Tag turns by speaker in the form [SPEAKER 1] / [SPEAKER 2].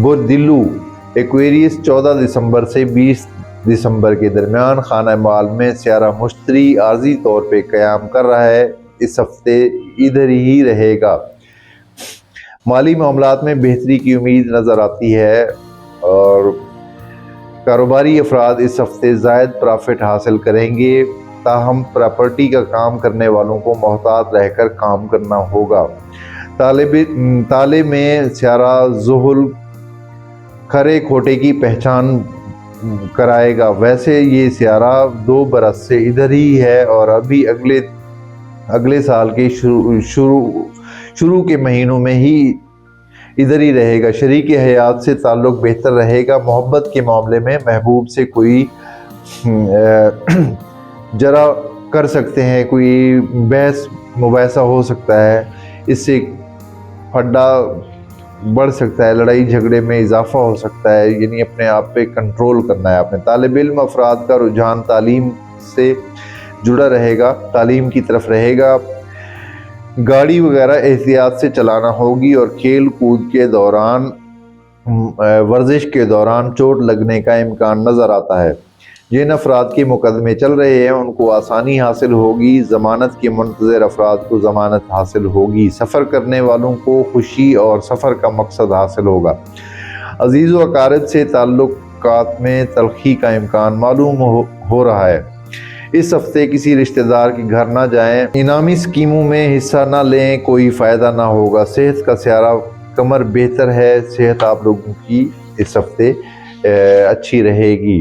[SPEAKER 1] Bodlo Aquarius 14 دسمبر سے 20 دسمبر کے درمیان خانہ مال میں سیارہ مشتری عارضی طور پہ قیام کر رہا ہے، اس ہفتے ادھر ہی رہے گا۔ مالی معاملات میں بہتری کی امید نظر آتی ہے اور کاروباری افراد اس ہفتے زائد پرافٹ حاصل کریں گے، تاہم پراپرٹی کا کام کرنے والوں کو محتاط رہ کر کام کرنا ہوگا۔ تالے میں سیارہ زحل کھرے کھوٹے کی پہچان کرائے گا۔ ویسے یہ سیارہ 2 برس سے ادھر ہی ہے اور ابھی اگلے سال کے شروع کے مہینوں میں ہی ادھر ہی رہے گا۔ شریک حیات سے تعلق بہتر رہے گا۔ محبت کے معاملے میں محبوب سے کوئی جرا کر سکتے ہیں، کوئی بحث مباحثہ ہو سکتا ہے، اس سے پھڈا بڑھ سکتا ہے، لڑائی جھگڑے میں اضافہ ہو سکتا ہے، یعنی اپنے آپ پہ کنٹرول کرنا ہے اپنے۔ طالب علم افراد کا رجحان تعلیم سے جڑا رہے گا، تعلیم کی طرف رہے گا۔ گاڑی وغیرہ احتیاط سے چلانا ہوگی اور کھیل کود کے دوران ورزش کے دوران چوٹ لگنے کا امکان نظر آتا ہے۔ جن افراد کے مقدمے چل رہے ہیں ان کو آسانی حاصل ہوگی، ضمانت کے منتظر افراد کو ضمانت حاصل ہوگی، سفر کرنے والوں کو خوشی اور سفر کا مقصد حاصل ہوگا۔ عزیز و اقارب سے تعلقات میں تلخی کا امکان معلوم ہو رہا ہے۔ اس ہفتے کسی رشتہ دار کے گھر نہ جائیں، انعامی اسکیموں میں حصہ نہ لیں، کوئی فائدہ نہ ہوگا۔ صحت کا سیارہ قمر بہتر ہے، صحت آپ لوگوں کی اس ہفتے اچھی رہے گی۔